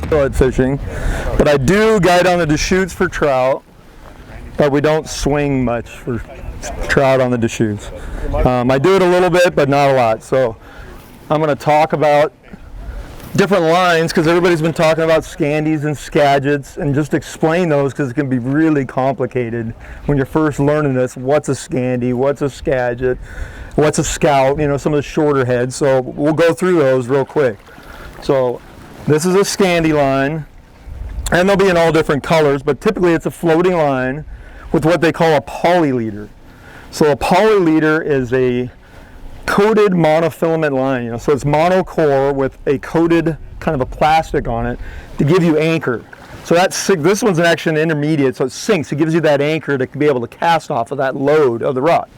steelhead fishing, but I do guide on the Deschutes for trout, but we don't swing much for trout on the Deschutes. I do it a little bit, but not a lot. So I'm going to talk about different lines because everybody's been talking about Scandies and Skagits, and just explain those because it can be really complicated when you're first learning this. What's a Scandie? What's a Skagit? What's a Scout? You know, some of the shorter heads. So we'll go through those real quick. So this is a Scandie line, and they'll be in all different colors, but typically it's a floating line with what they call a poly leader. So a poly leader is a coated monofilament line, you know, so it's monocore with a coated kind of a plastic on it to give you anchor. So this one's actually an intermediate, so it sinks. It gives you that anchor to be able to cast off of that load of the rod.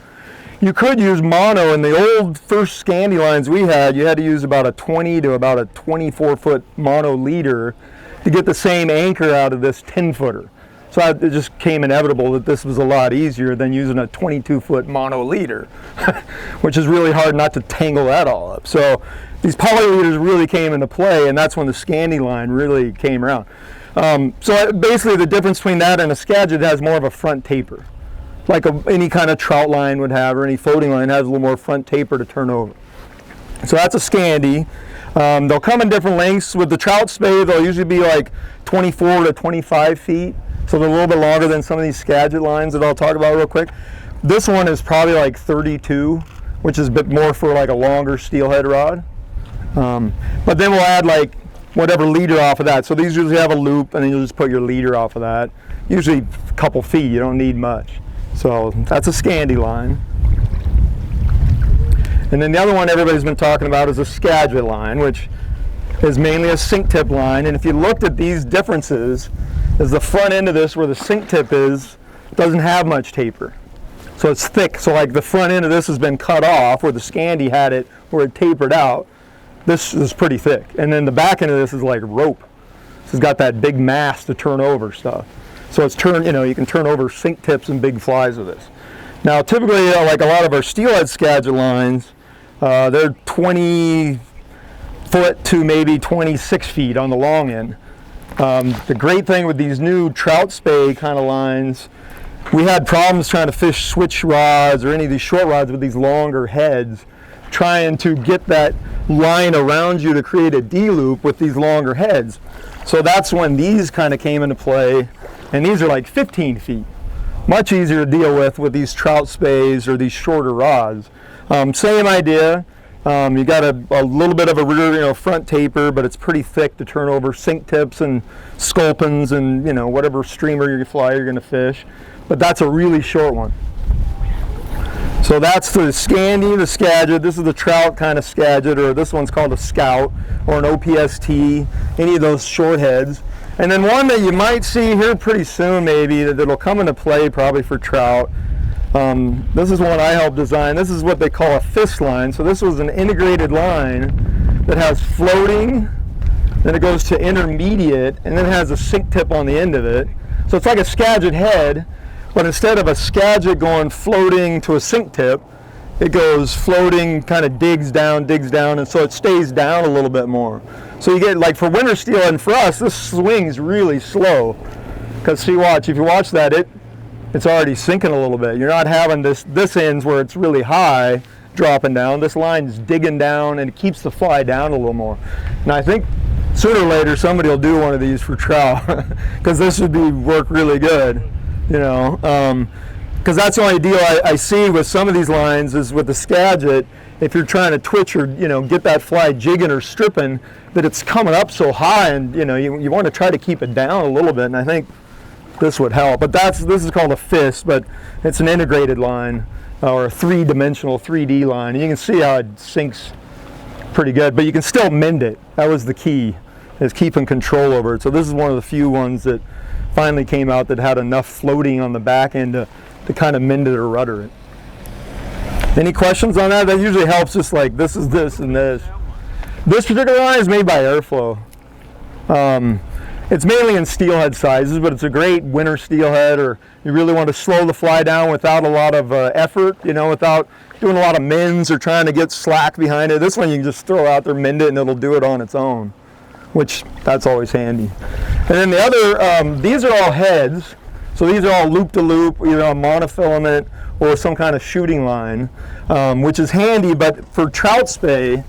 You could use mono. In the old first Scandie lines we had, you had to use about a 20 to about a 24-foot mono leader to get the same anchor out of this 10-footer. So it just came inevitable that this was a lot easier than using a 22-foot mono leader, which is really hard not to tangle that all up. So these poly leaders really came into play, and that's when the Scandie line really came around. So basically the difference between that and a Skagit has more of a front taper, like any kind of trout line would have, or any floating line has a little more front taper to turn over. So that's a Scandie. They'll come in different lengths. With the Trout Spey, they'll usually be like 24 to 25 feet. So they're a little bit longer than some of these Skagit lines that I'll talk about real quick. This one is probably like 32, which is a bit more for like a longer steelhead rod. But then we'll add like whatever leader off of that. So these usually have a loop, and then you'll just put your leader off of that. Usually a couple feet, you don't need much. So that's a Scandie line. And then the other one everybody's been talking about is a Skagit line, which is mainly a sink tip line. And if you looked at these differences, is the front end of this where the sink tip is doesn't have much taper. So it's thick. So like the front end of this has been cut off where the Scandie had it where it tapered out. This is pretty thick. And then the back end of this is like rope. So it's got that big mass to turn over stuff. So it's you can turn over sink tips and big flies with this. Now typically like a lot of our steelhead Skagit lines, they're 20 foot to maybe 26 feet on the long end. The great thing with these new Trout Spey kind of lines, we had problems trying to fish switch rods or any of these short rods with these longer heads, trying to get that line around you to create a D-loop with these longer heads. So that's when these kind of came into play, and these are like 15 feet. Much easier to deal with these Trout Speys or these shorter rods. Same idea. You got a little bit of a rear, front taper, but it's pretty thick to turn over sink tips and sculpins and whatever streamer you fly you're going to fish. But that's a really short one. So that's the Scandie, the Skagit. This is the trout kind of Skagit, or this one's called a Scout or an OPST. Any of those short heads. And then one that you might see here pretty soon, maybe that'll come into play probably for trout. This is one I helped design. This is what they call a fist line. So this was an integrated line that has floating, then it goes to intermediate, and then it has a sink tip on the end of it. So it's like a Skagit head, but instead of a Skagit going floating to a sink tip, it goes floating, kind of digs down, and so it stays down a little bit more. So you get, like for winter steelhead, and for us, this swings really slow. Because see, if you watch that, it's already sinking a little bit. You're not having this ends where it's really high dropping down. This line's digging down, and it keeps the fly down a little more. And I think sooner or later somebody will do one of these for trout, because this would work really good, because that's the only deal I see with some of these lines is with the Skagit. If you're trying to twitch or get that fly jigging or stripping, that it's coming up so high, and you want to try to keep it down a little bit. And I think this would help. But this is called a fist, but it's an integrated line or a three-dimensional 3D line. And you can see how it sinks pretty good, but you can still mend it. That was the key, is keeping control over it. So this is one of the few ones that finally came out that had enough floating on the back end to kind of mend it or rudder it. Any questions on that? That usually helps, just like this is this and this. This particular line is made by Airflow. It's mainly in steelhead sizes, but it's a great winter steelhead, or you really want to slow the fly down without a lot of effort, without doing a lot of mends or trying to get slack behind it. This one you can just throw out there, mend it, and it'll do it on its own. which that's always handy. And then the other, these are all heads. So these are all loop-to-loop, either a monofilament or some kind of shooting line, which is handy, but for trout spey,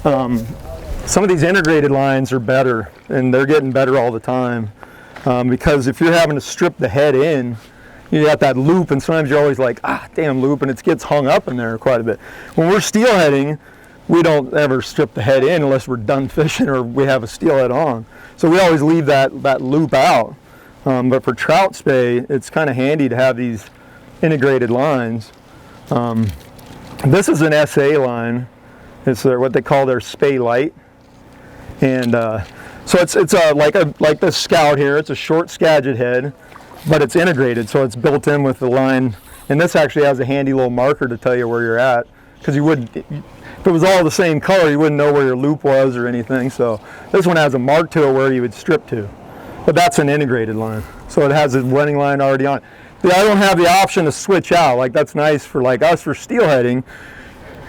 some of these integrated lines are better, and they're getting better all the time. Because if you're having to strip the head in, you got that loop, and sometimes you're always like, ah, damn loop, and it gets hung up in there quite a bit. When we're steelheading, we don't ever strip the head in unless we're done fishing or we have a steelhead on. So we always leave that loop out. But for trout spey, it's kind of handy to have these integrated lines. This is an SA line. It's what they call their Spey Light. And so it's like the Scout here. It's a short Skagit head, but it's integrated, so it's built in with the line. And this actually has a handy little marker to tell you where you're at, because you wouldn't, if it was all the same color, you wouldn't know where your loop was or anything. So this one has a mark to it where you would strip to. But that's an integrated line, so it has a running line already on it. I don't have the option to switch out. Like, that's nice for like us for steelheading.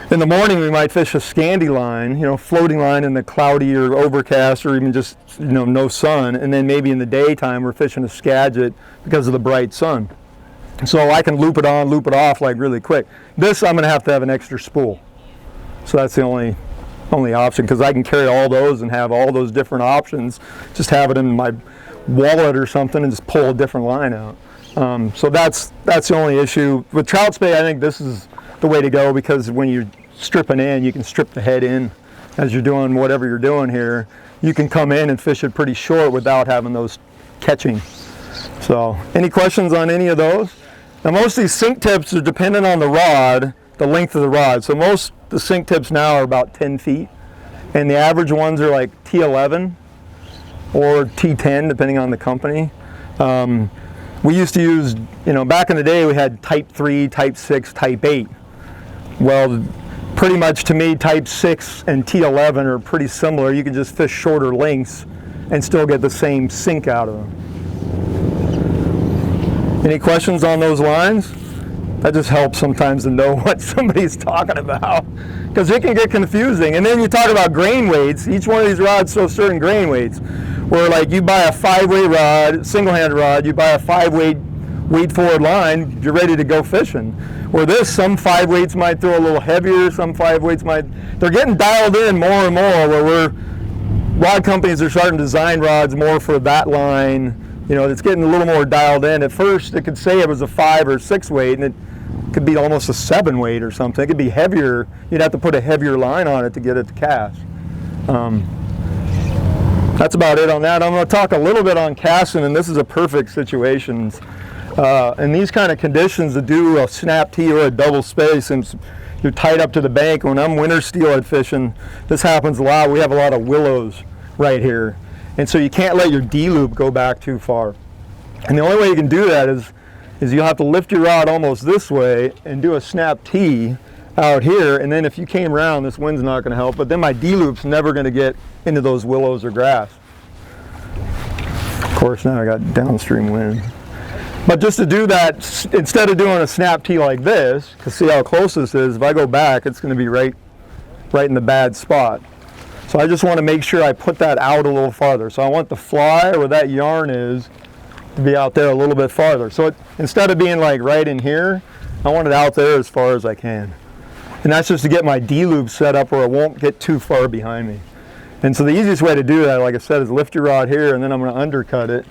In the morning we might fish a Scandi line, floating line in the cloudy or overcast or even just no sun, and then maybe in the daytime we're fishing a Skagit because of the bright sun. So I can loop it on, loop it off like really quick. This I'm going to have an extra spool. So that's the only option, because I can carry all those and have all those different options. Just have it in my wallet or something and just pull a different line out. So that's the only issue. With trout spey, I think this is the way to go, because when you're stripping in, you can strip the head in as you're doing whatever you're doing here. You can come in and fish it pretty short without having those catching. So any questions on any of those? Now most of these sink tips are dependent on the rod, the length of the rod. So most the sink tips now are about 10 feet, and the average ones are like T11 or T10 depending on the company. We used to use, back in the day we had type 3, type 6, type 8. Well, pretty much to me type 6 and T11 are pretty similar. You can just fish shorter lengths and still get the same sink out of them. Any questions on those lines? That just helps sometimes to know what somebody's talking about, because it can get confusing. And then you talk about grain weights. Each one of these rods shows certain grain weights, where like you buy a 5-weight rod, single-handed rod, you buy a 5-weight weight forward line, you're ready to go fishing. Where this, some 5-weights might throw a little heavier, some 5-weights might, they're getting dialed in more and more, where rod companies are starting to design rods more for that line. It's getting a little more dialed in. At first, it could say it was a 5 or 6 weight, and it could be almost a 7 weight or something. It could be heavier. You'd have to put a heavier line on it to get it to cast. That's about it on that. I'm going to talk a little bit on casting, and this is a perfect situation. In these kind of conditions, to do a snap tee or a double spey, since you're tied up to the bank. When I'm winter steelhead fishing, this happens a lot. We have a lot of willows right here. And so you can't let your D-loop go back too far. And the only way you can do that is you'll have to lift your rod almost this way and do a snap tee out here. And then if you came around, this wind's not going to help. But then my D-loop's never going to get into those willows or grass. Of course, now I got downstream wind. But just to do that, instead of doing a snap tee like this, because see how close this is, if I go back, it's going to be right in the bad spot. So I just want to make sure I put that out a little farther. So I want the fly, where that yarn is, to be out there a little bit farther. So instead of being like right in here, I want it out there as far as I can. And that's just to get my D-loop set up where it won't get too far behind me. And so the easiest way to do that, like I said, is lift your rod here, and then I'm going to undercut it.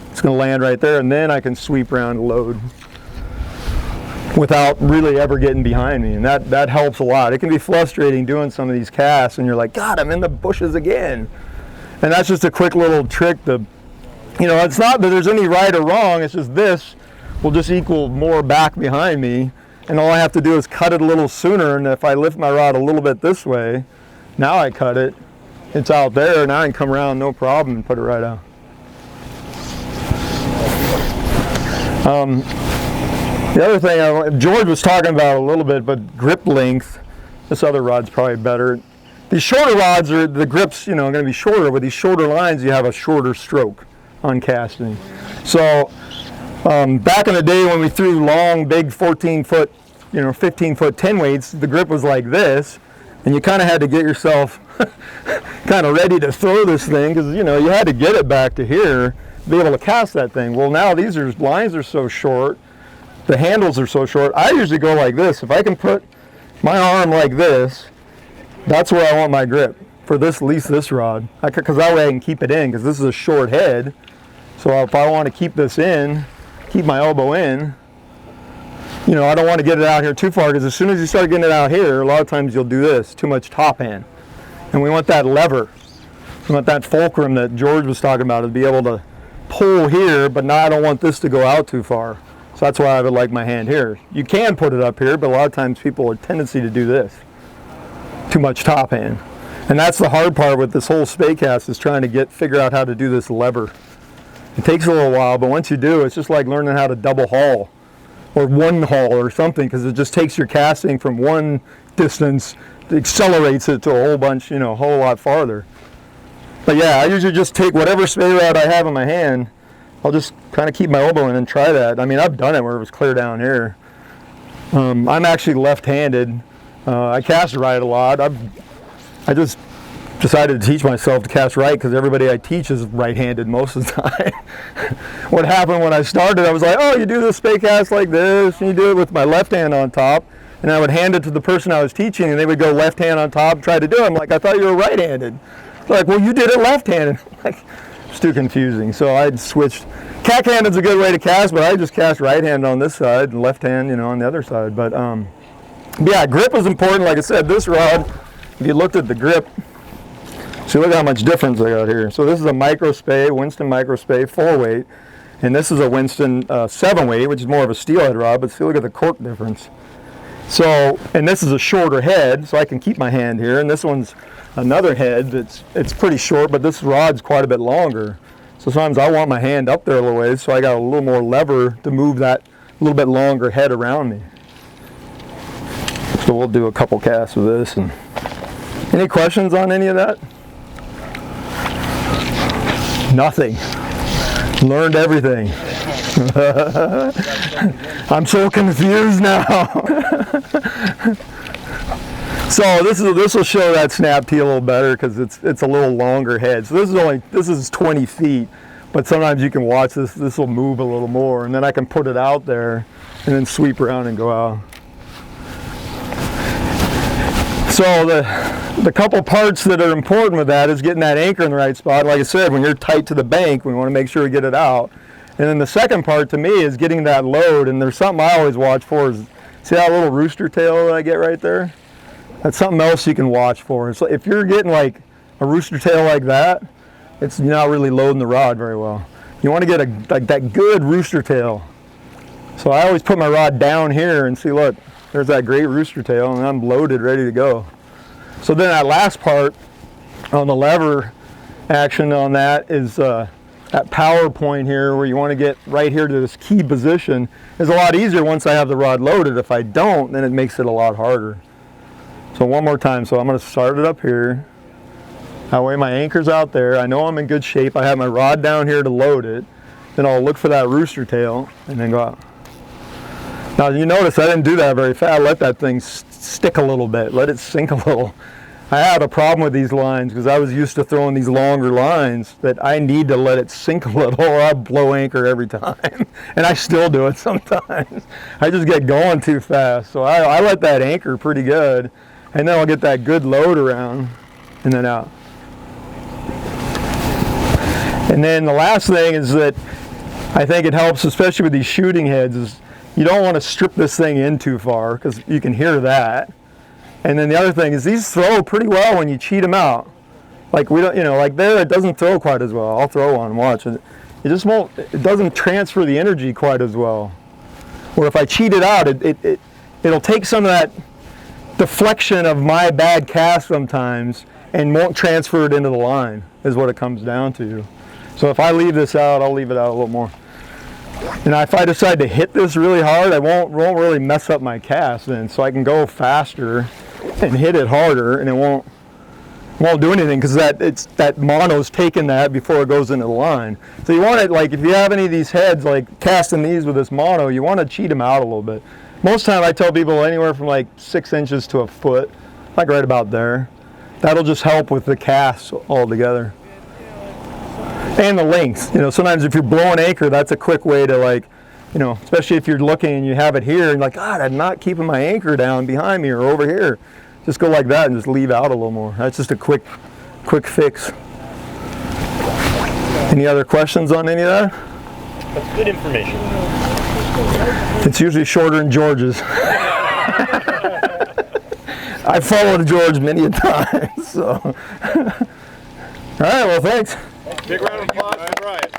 It's going to land right there, and then I can sweep around and load without really ever getting behind me, and that helps a lot. It can be frustrating doing some of these casts, and you're like, God, I'm in the bushes again. And that's just a quick little trick to, it's not that there's any right or wrong, it's just this will just equal more back behind me, and all I have to do is cut it a little sooner, and if I lift my rod a little bit this way, now I cut it, it's out there, and I can come around no problem and put it right out. The other thing George was talking about a little bit, but grip length, this other rod's probably better. These shorter rods, the grips, going to be shorter. With these shorter lines, you have a shorter stroke on casting. So back in the day when we threw long, big 14-foot, 15-foot 10 weights, the grip was like this, And you kind of had to get yourself kind of ready to throw this thing, because you had to get it back to here to be able to cast that thing. Well, now these lines are so short, the handles are so short. I usually go like this. If I can put my arm like this, that's where I want my grip for this, at least this rod, because that way I can keep it in, because this is a short head. So if I want to keep this in, keep my elbow in, I don't want to get it out here too far, because as soon as you start getting it out here, a lot of times you'll do this, too much top hand. And we want that lever. We want that fulcrum that George was talking about, to be able to pull here, but now I don't want this to go out too far. So that's why I would like my hand here. You can put it up here, but a lot of times people have a tendency to do this. Too much top hand. And that's the hard part with this whole Spey cast, is trying to figure out how to do this lever. It takes a little while, but once you do, it's just like learning how to double haul or one haul or something, because it just takes your casting from one distance, accelerates it to a whole bunch, a whole lot farther. But yeah, I usually just take whatever Spey rod I have in my hand. I'll just kind of keep my elbow in and try that. I mean, I've done it where it was clear down here. I'm actually left-handed. I cast right a lot. I just decided to teach myself to cast right, because everybody I teach is right-handed most of the time. What happened when I started, I was like, oh, you do the Spey cast like this, and you do it with my left hand on top, and I would hand it to the person I was teaching, and they would go left hand on top, try to do it. I'm like, I thought you were right-handed. They're like, well, you did it left-handed. Like, it's too confusing. So I switched. Cack-handed's a good way to cast, but I just cast right-hand on this side and left hand, on the other side. But yeah, grip is important. Like I said, this rod, if you looked at the grip, see, look how much difference I got here. So this is a micro Spey, Winston micro Spey, 4-weight, and this is a Winston 7-weight, which is more of a steelhead rod. But see, look at the cork difference. So, and this is a shorter head, so I can keep my hand here. And this one's another head it's pretty short, but this rod's quite a bit longer. So sometimes I want my hand up there a little ways, so I got a little more lever to move that little bit longer head around me. So we'll do a couple casts with this. And any questions on any of that? Nothing. Learned everything. I'm so confused now. So this will show that snap tee a little better, because it's a little longer head. So this is 20 feet, but sometimes you can watch this. This will move a little more, and then I can put it out there, and then sweep around and go out. So the couple parts that are important with that is getting that anchor in the right spot. Like I said, when you're tight to the bank, we want to make sure we get it out. And then the second part to me is getting that load. And there's something I always watch for is, see that little rooster tail that I get right there? That's something else you can watch for. So if you're getting like a rooster tail like that, it's not really loading the rod very well. You want to get like that good rooster tail. So I always put my rod down here and see, look, there's that great rooster tail, and I'm loaded, ready to go. So then that last part on the lever action on that is that power point here, where you want to get right here to this key position, is a lot easier once I have the rod loaded. If I don't, then it makes it a lot harder. So one more time. So I'm going to start it up here. That way my anchor's out there. I know I'm in good shape. I have my rod down here to load it. Then I'll look for that rooster tail and then go out. Now you notice I didn't do that very fast. I let that thing stick a little bit, let it sink a little. I had a problem with these lines because I was used to throwing these longer lines that I need to let it sink a little, or I blow anchor every time. And I still do it sometimes. I just get going too fast. So I let that anchor pretty good, and then I'll get that good load around and then out. And then the last thing is that I think it helps, especially with these shooting heads, is you don't want to strip this thing in too far, because you can hear that. And then the other thing is these throw pretty well when you cheat them out. Like we don't, like there it doesn't throw quite as well. I'll throw one and watch it. It just won't. It doesn't transfer the energy quite as well. Or if I cheat it out, it'll take some of that deflection of my bad cast sometimes and won't transfer it into the line. Is what it comes down to. So if I leave this out, I'll leave it out a little more. And if I decide to hit this really hard, I won't really mess up my cast then. So I can go faster and hit it harder, and it won't do anything, because that mono's taking that before it goes into the line. So you want it, like if you have any of these heads, like casting these with this mono, you want to cheat them out a little bit. Most time I tell people anywhere from like 6 inches to a foot like right about there. That'll just help with the cast altogether. And the length. You know, sometimes if you're blowing anchor, that's a quick way to, like, you know, especially if you're looking and you have it here and like, God, I'm not keeping my anchor down behind me or over here. Just go like that and just leave out a little more. That's just a quick fix. Any other questions on any of that? That's good information. It's usually shorter than George's. I followed George many a time, so. All right, well, thanks. Big round of applause for Brian.